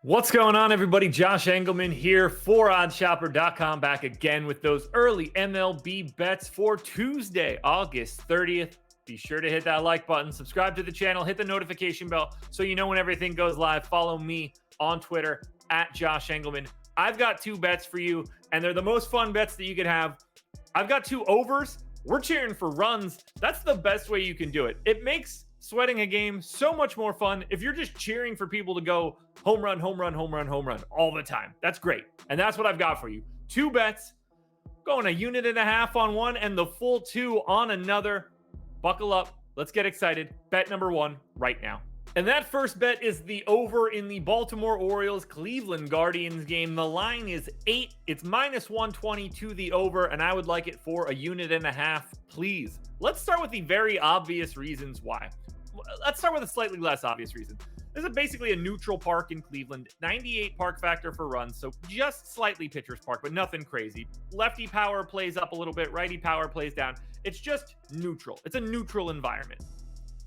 What's going on, everybody? Josh Engleman here for OddsShopper.com, back again with those early MLB bets for Tuesday, August 30th. Be sure to hit that like button, subscribe to the channel, hit the notification bell so you know when everything goes live. Follow me on Twitter at Josh Engleman. I've got two bets for you, and they're the most fun bets that you could have. I've got two overs. We're cheering for runs. That's the best way you can do it. It makes sweating a game so much more fun if you're just cheering for people to go home run, home run, home run, home run all the time. That's great. And that's what I've got for you. Two bets, going 1.5 units on one and the full 2 on another. Buckle up. Let's get excited. Bet number 1 right now. And that first bet is the over in the Baltimore Orioles Cleveland Guardians game. The line is 8. It's minus 120 to the over, and I would like it for 1.5 units, please. Let's start with the very obvious reasons why. Let's start with a slightly less obvious reason. This is basically a neutral park in Cleveland. 98 park factor for runs, so just slightly pitcher's park, but nothing crazy. Lefty power plays up a little bit, righty power plays down. It's just neutral. It's a neutral environment.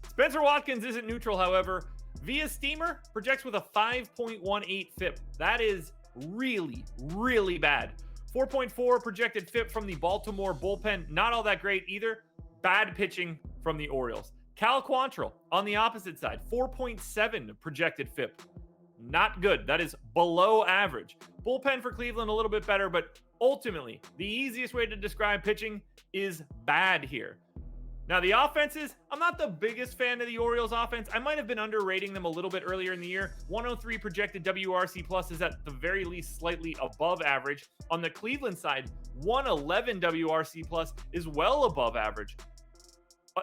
Spencer Watkins isn't neutral, however. Via Steamer projects with a 5.18 FIP. That is really, really bad. 4.4 projected FIP from the Baltimore bullpen. Not all that great either. Bad pitching from the Orioles. Cal Quantrill on the opposite side, 4.7 projected FIP. Not good. That is below average. Bullpen for Cleveland a little bit better, but ultimately, the easiest way to describe pitching is bad here. Now, the offenses, I'm not the biggest fan of the Orioles offense. I might have been underrating them a little bit earlier in the year. 103 projected WRC plus is at the very least slightly above average. On the Cleveland side, 111 WRC plus is well above average.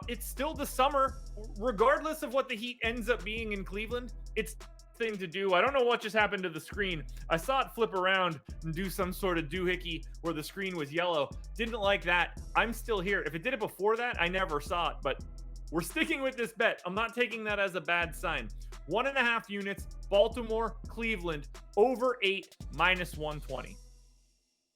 It's still the summer, regardless of what the heat ends up being in Cleveland. It's thing to do. I don't know what just happened to the screen. I saw it flip around and do some sort of doohickey where the screen was yellow. Didn't like that. I'm still here. If it did it before that, I never saw it, but we're sticking with this bet. I'm not taking that as a bad sign. 1.5 units, Baltimore, Cleveland, over 8, minus 120.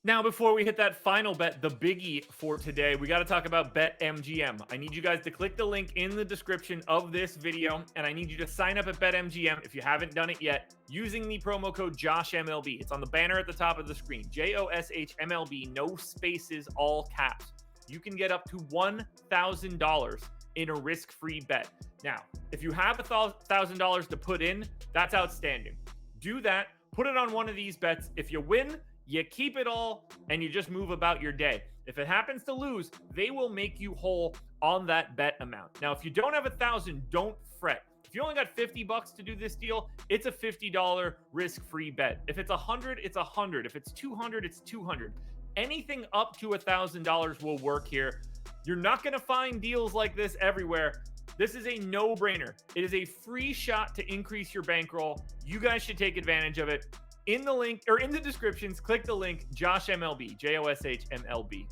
Now, before we hit that final bet, the biggie for today, we got to talk about BetMGM. I need you guys to click the link in the description of this video, and I need you to sign up at BetMGM if you haven't done it yet, using the promo code JOSHMLB. It's on the banner at the top of the screen. JOSHMLB, no spaces, all caps. You can get up to $1,000 in a risk-free bet. Now, if you have $1,000 to put in, that's outstanding. Do that. Put it on one of these bets. If you win, you keep it all and you just move about your day. If it happens to lose, they will make you whole on that bet amount. Now, if you don't have 1,000, don't fret. If you only got $50 to do this deal, it's a $50 risk-free bet. If it's 100, it's 100. If it's 200, it's 200. Anything up to $1,000 will work here. You're not going to find deals like this everywhere. This is a no-brainer. It is a free shot to increase your bankroll. You guys should take advantage of it. In the link or in the descriptions, click the link Josh MLB, JOSHMLB.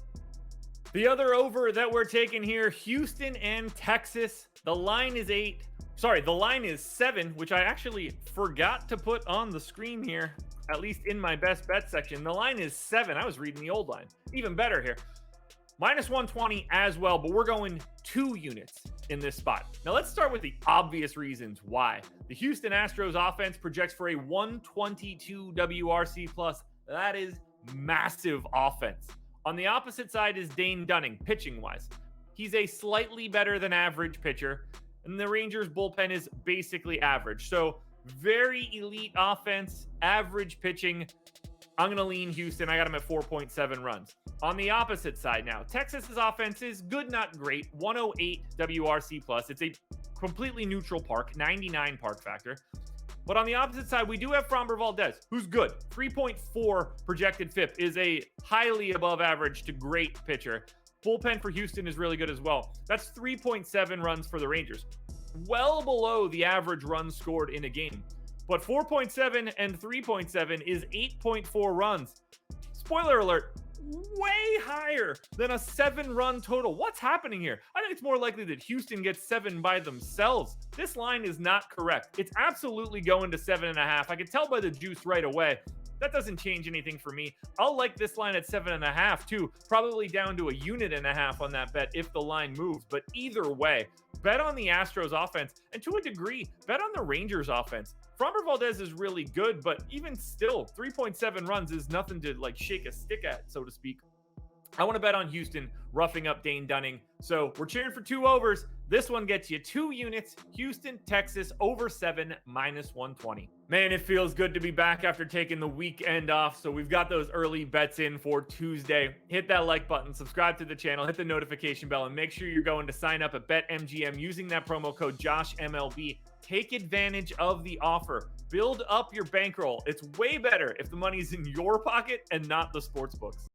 The other over that we're taking here, Houston and Texas. The line is 8. Sorry, the line is 7, which I actually forgot to put on the screen here, at least in my best bet section. The line is 7. I was reading the old line. Even better here. Minus 120 as well, but we're going 2 units in this spot. Now let's start with the obvious reasons why. The Houston Astros offense projects for a 122 WRC plus. That is massive offense. On the opposite side is Dane Dunning, pitching wise. He's a slightly better than average pitcher, and the Rangers bullpen is basically average. So very elite offense, average pitching. I'm going to lean Houston. I got him at 4.7 runs. On the opposite side now, Texas's offense is good, not great. 108 WRC plus. It's a completely neutral park, 99 park factor. But on the opposite side, we do have Framber Valdez, who's good. 3.4 projected FIP is a highly above average to great pitcher. Bullpen for Houston is really good as well. That's 3.7 runs for the Rangers. Well below the average runs scored in a game. But 4.7 and 3.7 is 8.4 runs. Spoiler alert, way higher than a 7-run total. What's happening here? I think it's more likely that Houston gets 7 by themselves. This line is not correct. It's absolutely going to 7.5. I can tell by the juice right away. That doesn't change anything for me. I'll like this line at 7.5 too, probably down to 1.5 units on that bet if the line moves. But either way, bet on the Astros offense, and to a degree, bet on the Rangers offense. Framber Valdez is really good, but even still, 3.7 runs is nothing to like shake a stick at, so to speak. I want to bet on Houston roughing up Dane Dunning. So we're cheering for 2 overs. This one gets you 2 units. Houston, Texas, over 7, -120. Man, it feels good to be back after taking the weekend off. So we've got those early bets in for Tuesday. Hit that like button, subscribe to the channel, hit the notification bell, and make sure you're going to sign up at BetMGM using that promo code JoshMLB. Take advantage of the offer. Build up your bankroll. It's way better if the money's in your pocket and not the sportsbook's.